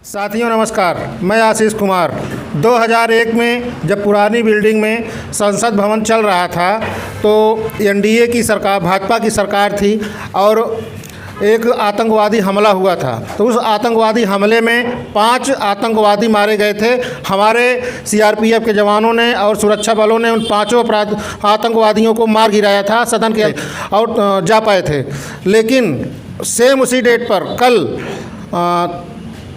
साथियों नमस्कार, मैं आशीष कुमार। 2001 में जब पुरानी बिल्डिंग में संसद भवन चल रहा था तो एनडीए की सरकार, भाजपा की सरकार थी और एक आतंकवादी हमला हुआ था। तो उस आतंकवादी हमले में 5 आतंकवादी मारे गए थे। हमारे सीआरपीएफ के जवानों ने और सुरक्षा बलों ने उन 5 आतंकवादियों को मार गिराया था सदन के और जा पाए थे। लेकिन सेम उसी डेट पर कल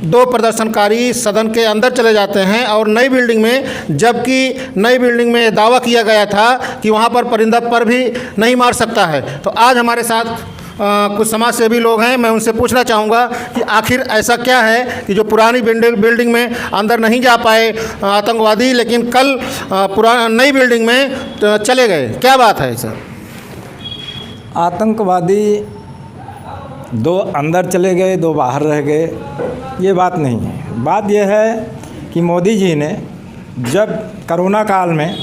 2 प्रदर्शनकारी सदन के अंदर चले जाते हैं और नई बिल्डिंग में, जबकि नई बिल्डिंग में दावा किया गया था कि वहाँ पर परिंदा पर भी नहीं मार सकता है। तो आज हमारे साथ कुछ समाज सेवी लोग हैं। मैं उनसे पूछना चाहूँगा कि आखिर ऐसा क्या है कि जो पुरानी बिल्डिंग में अंदर नहीं जा पाए आतंकवादी, लेकिन कल नई बिल्डिंग में चले गए, क्या बात है सर? आतंकवादी 2 अंदर चले गए, 2 बाहर रह गए, ये बात नहीं है। बात यह है कि मोदी जी ने जब कोरोना काल में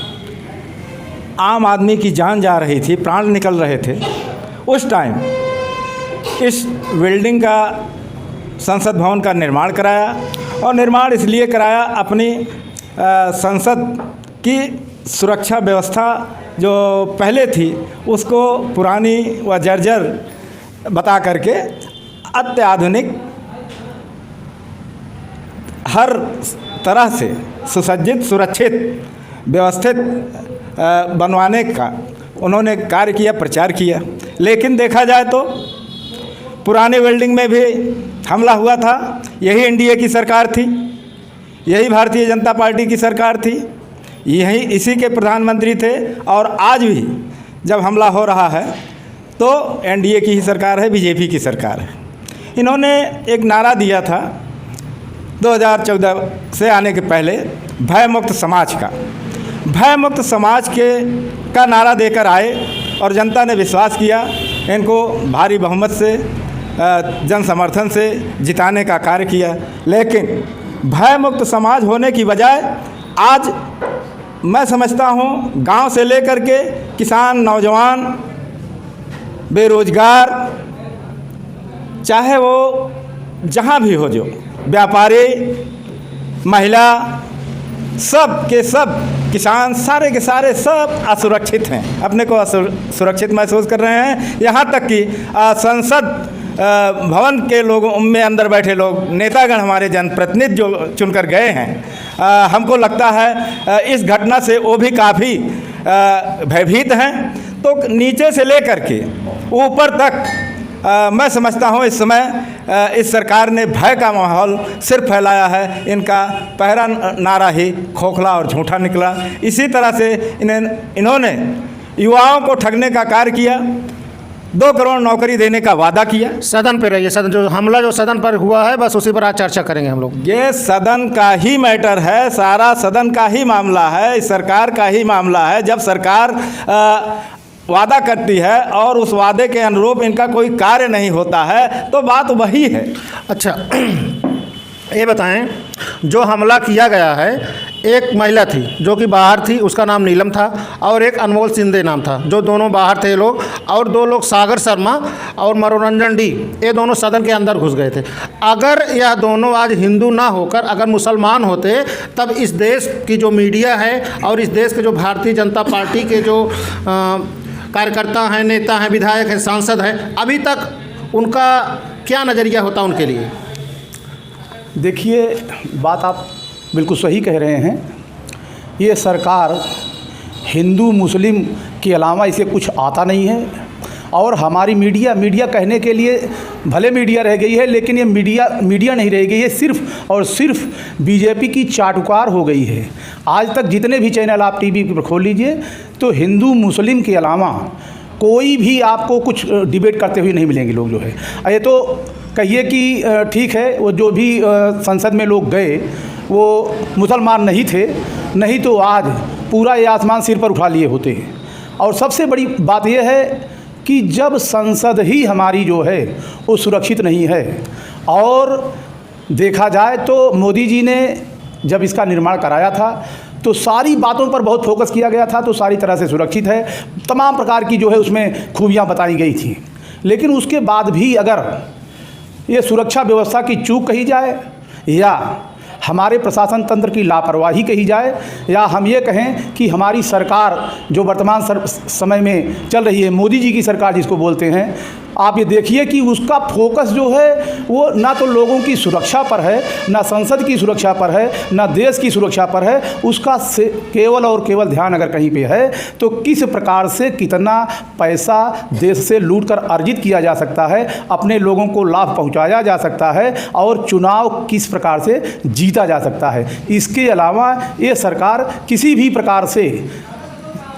आम आदमी की जान जा रही थी, प्राण निकल रहे थे, उस टाइम इस बिल्डिंग का, संसद भवन का निर्माण कराया। और निर्माण इसलिए कराया, अपनी संसद की सुरक्षा व्यवस्था जो पहले थी उसको पुरानी व जर्जर बता करके अत्याधुनिक, हर तरह से सुसज्जित, सुरक्षित, व्यवस्थित बनवाने का उन्होंने कार्य किया, प्रचार किया। लेकिन देखा जाए तो पुरानी बिल्डिंग में भी हमला हुआ था। यही एनडीए की सरकार थी, यही भारतीय जनता पार्टी की सरकार थी, यही इसी के प्रधानमंत्री थे। और आज भी जब हमला हो रहा है तो एनडीए की ही सरकार है, बीजेपी की सरकार है। इन्होंने एक नारा दिया था 2014 से आने के पहले, भय मुक्त समाज का। भय मुक्त समाज का नारा देकर आए और जनता ने विश्वास किया, इनको भारी बहुमत से, जन समर्थन से जिताने का कार्य किया। लेकिन भय मुक्त समाज होने की बजाय आज मैं समझता हूँ गांव से लेकर के किसान, नौजवान, बेरोजगार, चाहे वो जहाँ भी हो, जो व्यापारी, महिला, सब के सब किसान, सारे के सारे सब असुरक्षित हैं, अपने को सुरक्षित महसूस कर रहे हैं। यहाँ तक कि संसद भवन के लोगों में अंदर बैठे लोग, नेतागण, हमारे जनप्रतिनिधि जो चुनकर गए हैं, हमको लगता है इस घटना से वो भी काफ़ी भयभीत हैं। तो नीचे से लेकर के ऊपर तक मैं समझता हूँ इस समय इस सरकार ने भय का माहौल सिर्फ फैलाया है। इनका पहला नारा ही खोखला और झूठा निकला। इसी तरह से इन्होंने युवाओं को ठगने का कार्य किया, 2 करोड़ नौकरी देने का वादा किया। सदन पे रहिए, सदन जो हमला जो सदन पर हुआ है बस उसी पर आज चर्चा करेंगे हम लोग। ये सदन का ही मैटर है, सारा सदन का ही मामला है, इस सरकार का ही मामला है। जब सरकार वादा करती है और उस वादे के अनुरूप इनका कोई कार्य नहीं होता है तो बात वही है। अच्छा, ये बताएं, जो हमला किया गया है, एक महिला थी जो कि बाहर थी, उसका नाम नीलम था, और एक अनमोल शिंदे नाम था, जो दोनों बाहर थे लोग, और 2 लोग सागर शर्मा और मनोरंजन डी, ये दोनों सदन के अंदर घुस गए थे। अगर यह दोनों आज हिंदू ना होकर अगर मुसलमान होते, तब इस देश की जो मीडिया है और इस देश के जो भारतीय जनता पार्टी के जो कार्यकर्ता हैं, नेता हैं, विधायक हैं, सांसद हैं, अभी तक उनका क्या नज़रिया होता उनके लिए? देखिए, बात आप बिल्कुल सही कह रहे हैं। ये सरकार हिंदू मुस्लिम के अलावा इसे कुछ आता नहीं है। और हमारी मीडिया कहने के लिए भले मीडिया रह गई है, लेकिन ये मीडिया नहीं रह गई है, सिर्फ और सिर्फ बीजेपी की चाटुकार हो गई है। आज तक जितने भी चैनल आप टीवी पर खोल लीजिए तो हिंदू मुस्लिम के अलावा कोई भी आपको कुछ डिबेट करते हुए नहीं मिलेंगे लोग जो है। ये तो कहिए कि ठीक है, वो जो भी संसद में लोग गए वो मुसलमान नहीं थे, नहीं तो आज पूरा ये आसमान सिर पर उठा लिए होते हैं। और सबसे बड़ी बात यह है कि जब संसद ही हमारी जो है वो सुरक्षित नहीं है, और देखा जाए तो मोदी जी ने जब इसका निर्माण कराया था तो सारी बातों पर बहुत फोकस किया गया था, तो सारी तरह से सुरक्षित है, तमाम प्रकार की जो है उसमें खूबियाँ बताई गई थी। लेकिन उसके बाद भी अगर ये सुरक्षा व्यवस्था की चूक कही जाए या हमारे प्रशासन तंत्र की लापरवाही कही जाए या हम ये कहें कि हमारी सरकार जो वर्तमान समय में चल रही है, मोदी जी की सरकार जिसको बोलते हैं, आप ये देखिए कि उसका फोकस जो है वो ना तो लोगों की सुरक्षा पर है, ना संसद की सुरक्षा पर है, ना देश की सुरक्षा पर है। उसका केवल और केवल ध्यान अगर कहीं पे है तो किस प्रकार से कितना पैसा देश से लूट कर अर्जित किया जा सकता है, अपने लोगों को लाभ पहुंचाया जा सकता है और चुनाव किस प्रकार से जीता जा सकता है। इसके अलावा ये सरकार किसी भी प्रकार से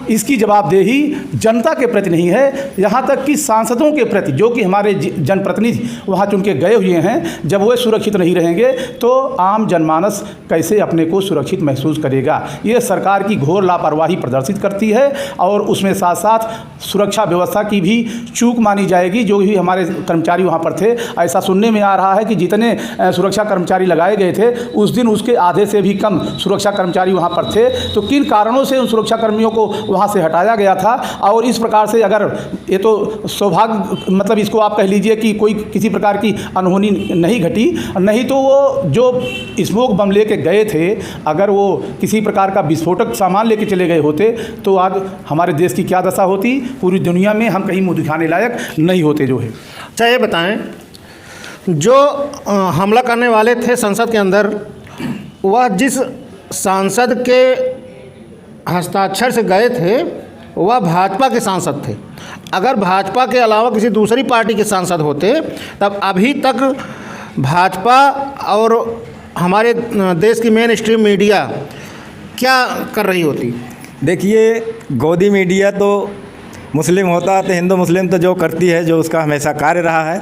इसकी जवाबदेही जनता के प्रति नहीं है, यहाँ तक कि सांसदों के प्रति, जो कि हमारे जनप्रतिनिधि वहाँ चुन के गए हुए हैं। जब वो सुरक्षित नहीं रहेंगे तो आम जनमानस कैसे अपने को सुरक्षित महसूस करेगा। ये सरकार की घोर लापरवाही प्रदर्शित करती है और उसमें साथ साथ सुरक्षा व्यवस्था की भी चूक मानी जाएगी। जो भी हमारे कर्मचारी वहाँ पर थे, ऐसा सुनने में आ रहा है कि जितने सुरक्षा कर्मचारी लगाए गए थे उस दिन उसके आधे से भी कम सुरक्षा कर्मचारी वहाँ पर थे। तो किन कारणों से उन सुरक्षा कर्मियों को वहाँ से हटाया गया था। और इस प्रकार से अगर ये तो सौभाग्य, मतलब इसको आप कह लीजिए कि कोई किसी प्रकार की अनहोनी नहीं घटी, नहीं तो वो जो स्मोक बम लेके गए थे, अगर वो किसी प्रकार का विस्फोटक सामान लेके चले गए होते तो आज हमारे देश की क्या दशा होती। पूरी दुनिया में हम कहीं मुँह दिखाने लायक नहीं होते जो है। अच्छा ये बताएं, जो हमला करने वाले थे संसद के अंदर, वह जिस सांसद के हस्ताक्षर से गए थे वह भाजपा के सांसद थे। अगर भाजपा के अलावा किसी दूसरी पार्टी के सांसद होते तब अभी तक भाजपा और हमारे देश की मेन स्ट्रीम मीडिया क्या कर रही होती। देखिए, गोदी मीडिया तो मुस्लिम होता तो हिंदू मुस्लिम तो जो करती है, जो उसका हमेशा कार्य रहा है,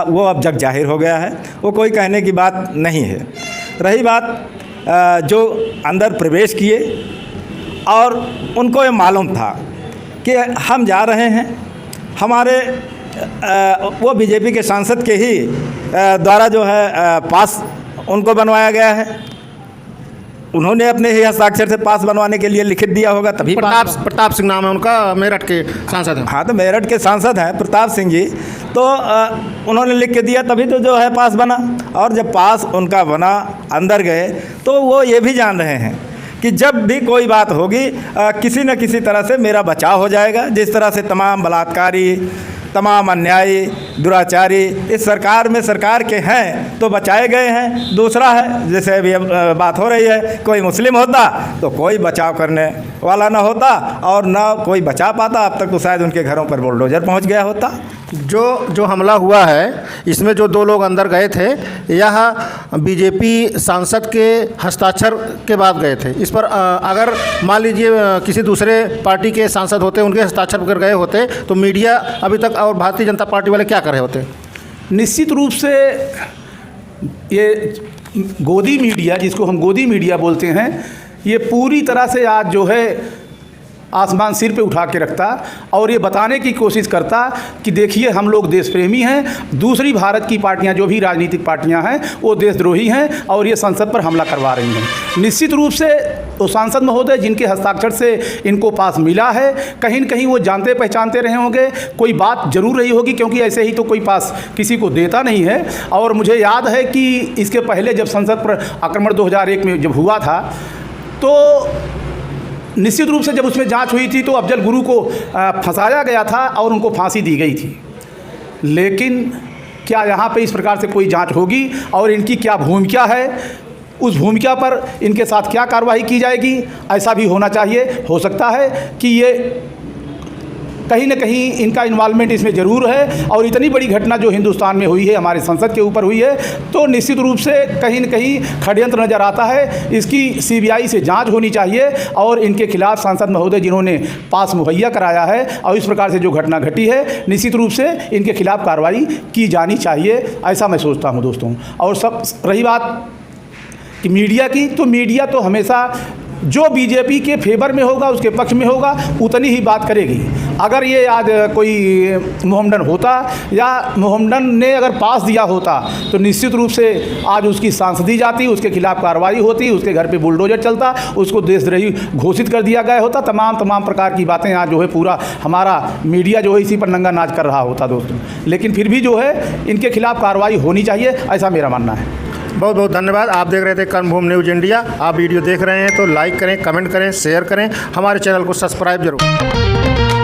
वो अब जग जाहिर हो गया है। वो कोई कहने की बात नहीं है। रही बात जो अंदर प्रवेश किए और उनको ये मालूम था कि हम जा रहे हैं, हमारे वो बीजेपी के सांसद के ही द्वारा जो है पास उनको बनवाया गया है। उन्होंने अपने ही हस्ताक्षर से पास बनवाने के लिए लिखित दिया होगा, तभी प्रताप सिंह नाम है उनका, मेरठ के सांसद हैं। हाँ, तो मेरठ के सांसद हैं प्रताप सिंह जी। तो उन्होंने लिख के दिया तभी तो जो है पास बना। और जब पास उनका बना, अंदर गए, तो वो ये भी जान रहे हैं कि जब भी कोई बात होगी किसी न किसी तरह से मेरा बचाव हो जाएगा। जिस तरह से तमाम बलात्कारी, तमाम अन्यायी, दुराचारी इस सरकार में सरकार के हैं तो बचाए गए हैं। दूसरा है, जैसे अभी बात हो रही है, कोई मुस्लिम होता तो कोई बचाव करने वाला ना होता और ना कोई बचा पाता। अब तक तो शायद उनके घरों पर बुलडोजर पहुंच गया होता। जो हमला हुआ है इसमें जो 2 लोग अंदर गए थे, यह बीजेपी सांसद के हस्ताक्षर के बाद गए थे। इस पर अगर मान लीजिए किसी दूसरे पार्टी के सांसद होते, उनके हस्ताक्षर पर गए होते तो मीडिया अभी तक और भारतीय जनता पार्टी वाले क्या कर रहे होते। निश्चित रूप से ये गोदी मीडिया, जिसको हम गोदी मीडिया बोलते हैं, ये पूरी तरह से आज जो है आसमान सिर पे उठा के रखता और ये बताने की कोशिश करता कि देखिए हम लोग देश प्रेमी हैं, दूसरी भारत की पार्टियां जो भी राजनीतिक पार्टियां हैं वो देशद्रोही हैं और ये संसद पर हमला करवा रही हैं। निश्चित रूप से वो सांसद महोदय जिनके हस्ताक्षर से इनको पास मिला है, कहीं न कहीं वो जानते पहचानते रहे होंगे, कोई बात जरूर रही होगी, क्योंकि ऐसे ही तो कोई पास किसी को देता नहीं है। और मुझे याद है कि इसके पहले जब संसद पर आक्रमण 2001 में जब हुआ था तो निश्चित रूप से जब उसमें जांच हुई थी तो अफजल गुरु को फंसाया गया था और उनको फांसी दी गई थी। लेकिन क्या यहाँ पे इस प्रकार से कोई जांच होगी और इनकी क्या भूमिका है, उस भूमिका पर इनके साथ क्या कार्रवाई की जाएगी, ऐसा भी होना चाहिए। हो सकता है कि ये कहीं न कहीं इनका इन्वॉल्वमेंट इसमें ज़रूर है और इतनी बड़ी घटना जो हिंदुस्तान में हुई है, हमारे संसद के ऊपर हुई है, तो निश्चित रूप से कहीं न कहीं षड्यंत्र नज़र आता है। इसकी सीबीआई से जांच होनी चाहिए और इनके खिलाफ सांसद महोदय जिन्होंने पास मुहैया कराया है और इस प्रकार से जो घटना घटी है, निश्चित रूप से इनके खिलाफ कार्रवाई की जानी चाहिए, ऐसा मैं सोचता हूँ दोस्तों। और सब रही बात कि मीडिया की, तो मीडिया तो हमेशा जो बीजेपी के फेवर में होगा, उसके पक्ष में होगा, उतनी ही बात करेगी। अगर ये आज कोई मोहम्मडन होता या मोहम्मडन ने अगर पास दिया होता तो निश्चित रूप से आज उसकी सांसदी जाती, उसके खिलाफ कार्रवाई होती, उसके घर पे बुलडोजर चलता, उसको देशद्रोही घोषित कर दिया गया होता। तमाम प्रकार की बातें आज जो है पूरा हमारा मीडिया जो है इसी पर नंगा नाच कर रहा होता दोस्तों। लेकिन फिर भी जो है इनके खिलाफ कार्रवाई होनी चाहिए, ऐसा मेरा मानना है। बहुत बहुत धन्यवाद। आप देख रहे थे कर्मभूमि न्यूज़ इंडिया। आप वीडियो देख रहे हैं तो लाइक करें, कमेंट करें, शेयर करें, हमारे चैनल को सब्सक्राइब जरूर।